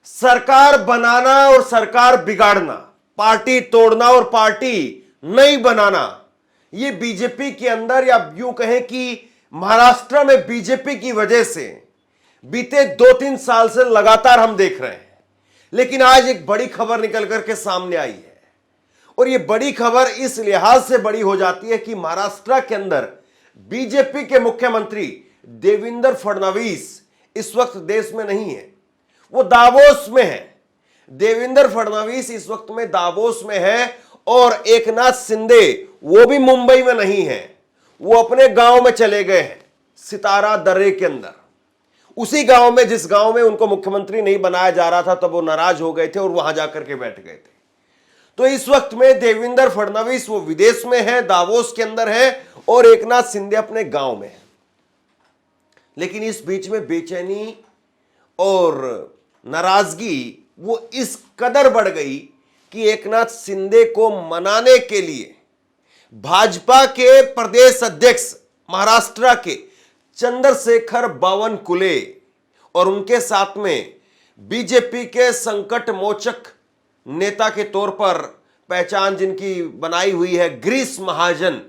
सरकार बनाना और सरकार बिगाड़ना, पार्टी तोड़ना और पार्टी नहीं बनाना, ये बीजेपी के अंदर, या यूं कहें कि महाराष्ट्र में बीजेपी की वजह से बीते 2-3 साल से लगातार हम देख रहे हैं। लेकिन आज एक बड़ी खबर निकल करके सामने आई है, और ये बड़ी खबर इस लिहाज से बड़ी हो जाती है कि महाराष्ट्र के अंदर बीजेपी के मुख्यमंत्री देवेंद्र फडणवीस इस वक्त देश में नहीं है, वो दावोस में है। देवेंद्र फडणवीस इस वक्त में दावोस में है, और एकनाथ शिंदे वो भी मुंबई में नहीं है, वो अपने गांव में चले गए हैं, सितारा दर्रे के अंदर, उसी गांव में जिस गांव में उनको मुख्यमंत्री नहीं बनाया जा रहा था, तब वो नाराज हो गए थे और वहां जाकर के बैठ गए थे। तो इस वक्त में देवेंद्र फडणवीस वो विदेश में है, दावोस के अंदर है, और एकनाथ शिंदे अपने गांव में है। लेकिन इस बीच में बेचैनी और नाराजगी वो इस कदर बढ़ गई कि एकनाथ शिंदे को मनाने के लिए भाजपा के प्रदेश अध्यक्ष महाराष्ट्र के चंद्रशेखर बावनकुले और उनके साथ में बीजेपी के संकट मोचक नेता के तौर पर पहचान जिनकी बनाई हुई है, गिरीश महाजन,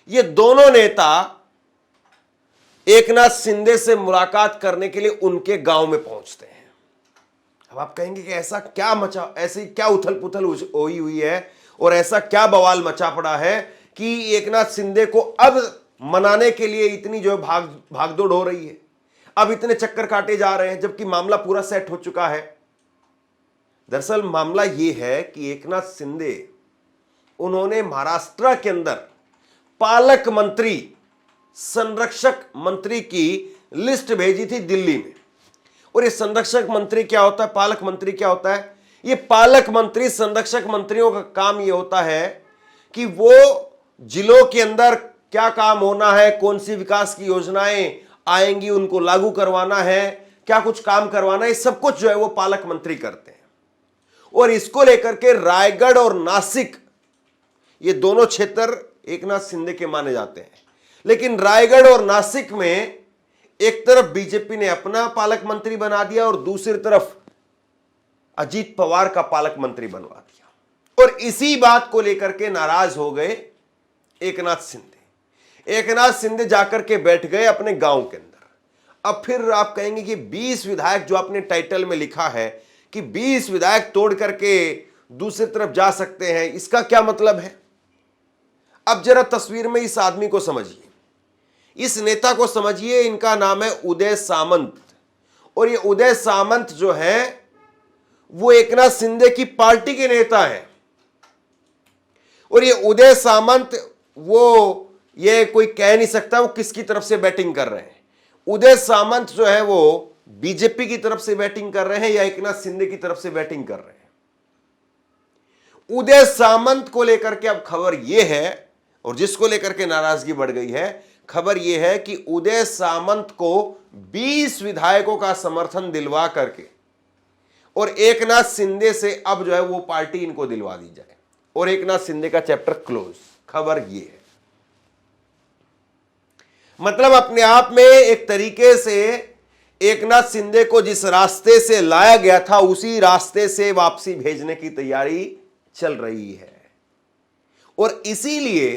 ये दोनों नेता एकनाथ शिंदे से मुलाकात करने के लिए उनके गांव में पहुंचते हैं। अब आप कहेंगे कि ऐसा क्या मचा, ऐसी क्या उथल पुथल हुई है और ऐसा क्या बवाल मचा पड़ा है कि एकनाथ शिंदे को अब मनाने के लिए इतनी जो भागदौड़ हो रही है, अब इतने चक्कर काटे जा रहे हैं, जबकि मामला पूरा सेट हो चुका है। दरअसल मामला यह है कि एकनाथ शिंदे उन्होंने महाराष्ट्र के अंदर पालक मंत्री, संरक्षक मंत्री की लिस्ट भेजी थी दिल्ली में। और ये संरक्षक मंत्री क्या होता है, पालक मंत्री क्या होता है? ये पालक मंत्री, संरक्षक मंत्रियों का काम ये होता है कि वो जिलों के अंदर क्या काम होना है, कौन सी विकास की योजनाएं आएंगी, उनको लागू करवाना है, क्या कुछ काम करवाना है, सब कुछ जो है वो पालक मंत्री करते हैं। और इसको लेकर के रायगढ़ और नासिक, ये दोनों क्षेत्र एकनाथ शिंदे के माने जाते हैं। लेकिन रायगढ़ और नासिक में एक तरफ बीजेपी ने अपना पालक मंत्री बना दिया और दूसरी तरफ अजीत पवार का पालक मंत्री बनवा दिया। और इसी बात को लेकर के नाराज हो गए एकनाथ शिंदे। एकनाथ शिंदे जाकर के बैठ गए अपने गांव के अंदर। अब फिर आप कहेंगे कि 20 विधायक, जो आपने टाइटल में लिखा है कि 20 विधायक तोड़ करके दूसरी तरफ जा सकते हैं, इसका क्या मतलब है? अब जरा तस्वीर में इस आदमी को समझिए, इस नेता को समझिए। इनका नाम है उदय सामंत, और ये उदय सामंत जो है वो एकनाथ शिंदे की पार्टी के नेता हैं। और ये उदय सामंत, वो ये कोई कह नहीं सकता वो किसकी तरफ से बैटिंग कर रहे हैं। उदय सामंत जो है वो बीजेपी की तरफ से बैटिंग कर रहे हैं या एकनाथ शिंदे की तरफ से बैटिंग कर रहे हैं। उदय सामंत को लेकर के अब खबर यह है, और जिसको लेकर के नाराजगी बढ़ गई है, खबर यह है कि उदय सामंत को 20 विधायकों का समर्थन दिलवा करके और एकनाथ शिंदे से अब जो है वो पार्टी इनको दिलवा दी जाए, और एकनाथ शिंदे का चैप्टर क्लोज। खबर यह है, मतलब अपने आप में एक तरीके से एकनाथ शिंदे को जिस रास्ते से लाया गया था उसी रास्ते से वापसी भेजने की तैयारी चल रही है। और इसीलिए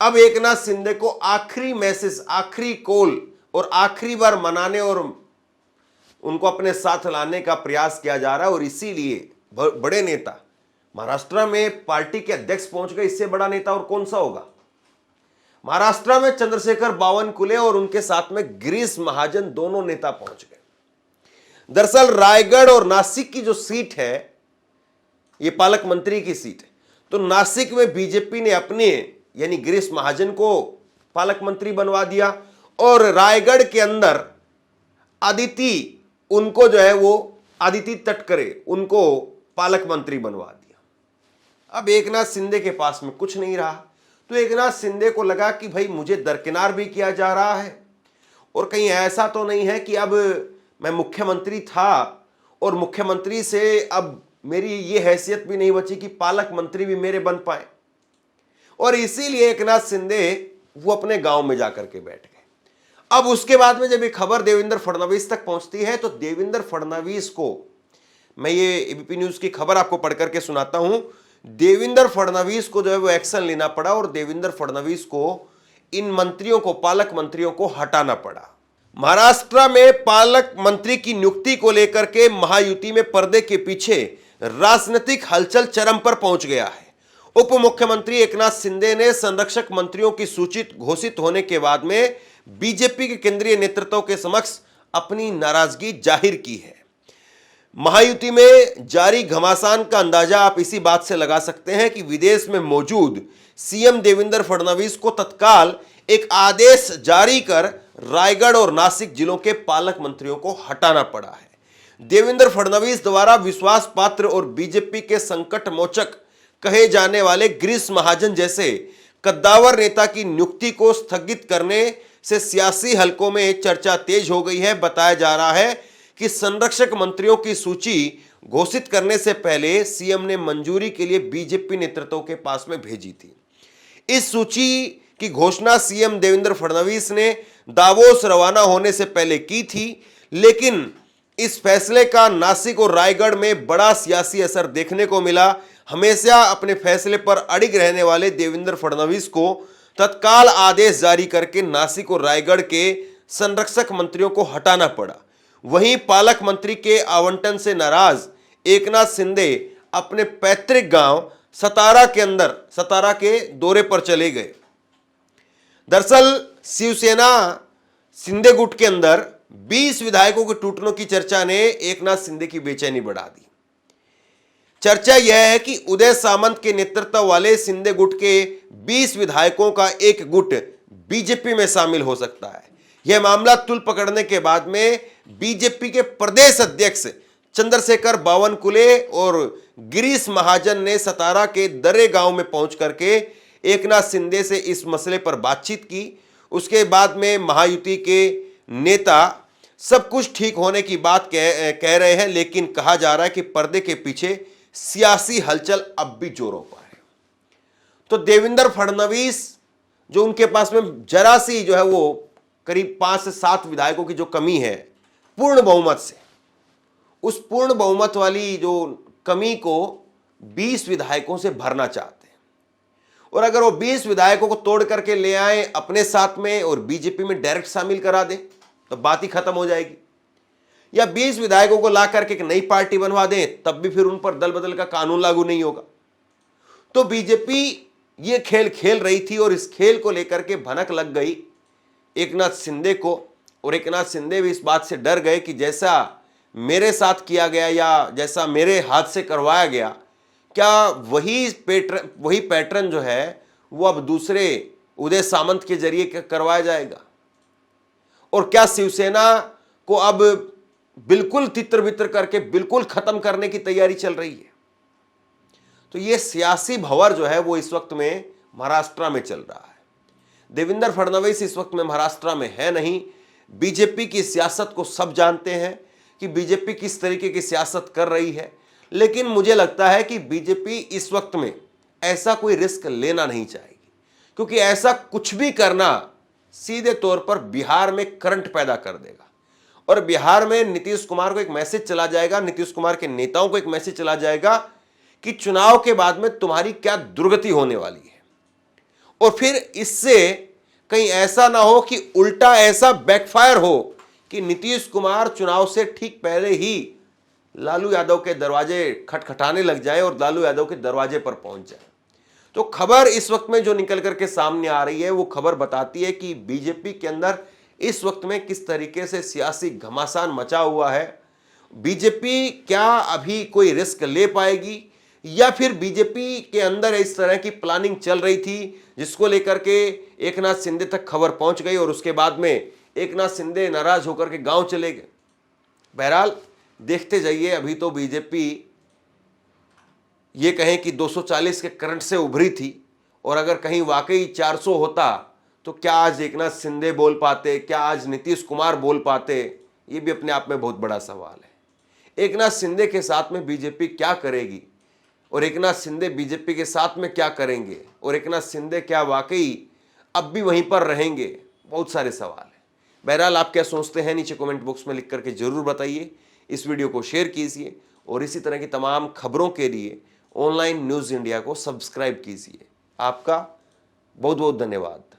अब एकनाथ शिंदे को आखिरी मैसेज, आखिरी कॉल और आखिरी बार मनाने और उनको अपने साथ लाने का प्रयास किया जा रहा है। और इसीलिए बड़े नेता महाराष्ट्र में पार्टी के अध्यक्ष पहुंच गए, इससे बड़ा नेता और कौन सा होगा? महाराष्ट्र में चंद्रशेखर बावनकुले और उनके साथ में गिरीश महाजन, दोनों नेता पहुंच गए। दरअसल रायगढ़ और नासिक की जो सीट है, ये पालक मंत्री की सीट है। तो नासिक में बीजेपी ने अपने यानी गिरीश महाजन को पालक मंत्री बनवा दिया, और रायगढ़ के अंदर अदिति, उनको जो है वो अदिति तटकरे, उनको पालक मंत्री बनवा दिया। अब एकनाथ शिंदे के पास में कुछ नहीं रहा, तो एकनाथ शिंदे को लगा कि भाई मुझे दरकिनार भी किया जा रहा है, और कहीं ऐसा तो नहीं है कि अब मैं मुख्यमंत्री था और मुख्यमंत्री से अब मेरी ये हैसियत भी नहीं बची कि पालक मंत्री भी मेरे बन पाए। और इसीलिए एकनाथ शिंदे वो अपने गांव में जाकर के बैठ गए। अब उसके बाद में जब ये खबर देवेंद्र फडणवीस तक पहुंचती है, तो देवेंद्र फडणवीस को मैं ये एबीपी न्यूज की खबर आपको पढ़ करके सुनाता हूं। देवेंद्र फडणवीस को जो है वो एक्शन लेना पड़ा और देवेंद्र फडणवीस को इन मंत्रियों को, पालक मंत्रियों को हटाना पड़ा। महाराष्ट्र में पालक मंत्री की नियुक्ति को लेकर के महायुति में पर्दे के पीछे राजनीतिक हलचल चरम पर पहुंच गया है। उप मुख्यमंत्री एकनाथ शिंदे ने संरक्षक मंत्रियों की सूची घोषित होने के बाद में बीजेपी के केंद्रीय नेतृत्व के समक्ष अपनी नाराजगी जाहिर की है। महायुति में जारी घमासान का अंदाजा आप इसी बात से लगा सकते हैं कि विदेश में मौजूद सीएम देवेंद्र फडणवीस को तत्काल एक आदेश जारी कर रायगढ़ और नासिक जिलों के पालक मंत्रियों को हटाना पड़ा है। देवेंद्र फडणवीस द्वारा विश्वास पात्र और बीजेपी के संकट मोचक कहे जाने वाले गिरीश महाजन जैसे कद्दावर नेता की नियुक्ति को स्थगित करने से सियासी हलकों में चर्चा तेज हो गई है। बताया जा रहा है कि संरक्षक मंत्रियों की सूची घोषित करने से पहले सीएम ने मंजूरी के लिए बीजेपी नेतृत्व के पास में भेजी थी। इस सूची की घोषणा सीएम देवेंद्र फडणवीस ने दावोस रवाना होने से पहले की थी, लेकिन इस फैसले का नासिक और रायगढ़ में बड़ा सियासी असर देखने को मिला। हमेशा अपने फैसले पर अड़िग रहने वाले देवेंद्र फडणवीस को तत्काल आदेश जारी करके नासिक और रायगढ़ के संरक्षक मंत्रियों को हटाना पड़ा। वहीं पालक मंत्री के आवंटन से नाराज एकनाथ शिंदे अपने पैतृक गांव सतारा के दौरे पर चले गए। दरअसल शिवसेना शिंदे गुट के अंदर 20 विधायकों के टूटने की चर्चा ने एकनाथ शिंदे की बेचैनी बढ़ा दी। चर्चा यह है कि उदय सामंत के नेतृत्व वाले शिंदे गुट के 20 विधायकों का एक गुट बीजेपी में शामिल हो सकता है। यह मामला तुल पकड़ने के बाद में बीजेपी के प्रदेश अध्यक्ष चंद्रशेखर बावनकुले और गिरीश महाजन ने सतारा के दर्रे गांव में पहुंच करके एकनाथ शिंदे से इस मसले पर बातचीत की। उसके बाद में महायुति के नेता सब कुछ ठीक होने की बात कह रहे हैं, लेकिन कहा जा रहा है कि पर्दे के पीछे सियासी हलचल अब भी जोरों पर है। तो देवेंद्र फडणवीस जो उनके पास में जरा सी जो है वो करीब 5 से 7 विधायकों की जो कमी है पूर्ण बहुमत से, उस पूर्ण बहुमत वाली जो कमी को 20 विधायकों से भरना चाहते हैं। और अगर वो 20 विधायकों को तोड़ करके ले आए अपने साथ में और बीजेपी में डायरेक्ट शामिल करा दें तो बात ही खत्म हो जाएगी, या 20 विधायकों को ला करके एक नई पार्टी बनवा दें तब भी फिर उन पर दल बदल का कानून लागू नहीं होगा। तो बीजेपी ये खेल खेल रही थी और इस खेल को लेकर के भनक लग गई एकनाथ शिंदे को, और एकनाथ शिंदे भी इस बात से डर गए कि जैसा मेरे साथ किया गया या जैसा मेरे हाथ से करवाया गया, क्या वही पैटर्न जो है वो अब दूसरे उदय सामंत के जरिए करवाया जाएगा, और क्या शिवसेना को अब बिल्कुल तितर बितर करके बिल्कुल खत्म करने की तैयारी चल रही है। तो ये सियासी भंवर जो है वो इस वक्त में महाराष्ट्र में चल रहा है। देवेंद्र फडणवीस इस वक्त में महाराष्ट्र में है नहीं। बीजेपी की सियासत को सब जानते हैं कि बीजेपी किस तरीके की सियासत कर रही है, लेकिन मुझे लगता है कि बीजेपी इस वक्त में ऐसा कोई रिस्क लेना नहीं चाहेगी, क्योंकि ऐसा कुछ भी करना सीधे तौर पर बिहार में करंट पैदा कर देगा और बिहार में नीतीश कुमार को एक मैसेज चला जाएगा, नीतीश कुमार के नेताओं को एक मैसेज चला जाएगा कि चुनाव के बाद में तुम्हारी क्या दुर्गति होने वाली है। और फिर इससे कहीं ऐसा ना हो कि उल्टा ऐसा बैकफायर हो कि नीतीश कुमार चुनाव से ठीक पहले ही लालू यादव के दरवाजे खटखटाने लग जाए और लालू यादव के दरवाजे पर पहुंच जाए। तो खबर इस वक्त में जो निकल करके सामने आ रही है वो खबर बताती है कि बीजेपी के अंदर इस वक्त में किस तरीके से सियासी घमासान मचा हुआ है। बीजेपी क्या अभी कोई रिस्क ले पाएगी, या फिर बीजेपी के अंदर इस तरह की प्लानिंग चल रही थी जिसको लेकर के एकनाथ शिंदे तक खबर पहुंच गई और उसके बाद में एकनाथ शिंदे नाराज होकर के गांव चले गए। बहरहाल देखते जाइए। अभी तो बीजेपी ये कहें कि 240 के करंट से उभरी थी, और अगर कहीं वाकई 400 होता तो क्या आज एकनाथ शिंदे बोल पाते, क्या आज नीतीश कुमार बोल पाते, ये भी अपने आप में बहुत बड़ा सवाल है। एकनाथ शिंदे के साथ में बीजेपी क्या करेगी और एकनाथ शिंदे बीजेपी के साथ में क्या करेंगे, और एकनाथ शिंदे क्या वाकई अब भी वहीं पर रहेंगे, बहुत सारे सवाल हैं। बहरहाल आप क्या सोचते हैं नीचे कमेंट बॉक्स में लिख करके जरूर बताइए। इस वीडियो को शेयर कीजिए और इसी तरह की तमाम खबरों के लिए ऑनलाइन न्यूज़ इंडिया को सब्सक्राइब कीजिए। आपका बहुत बहुत धन्यवाद।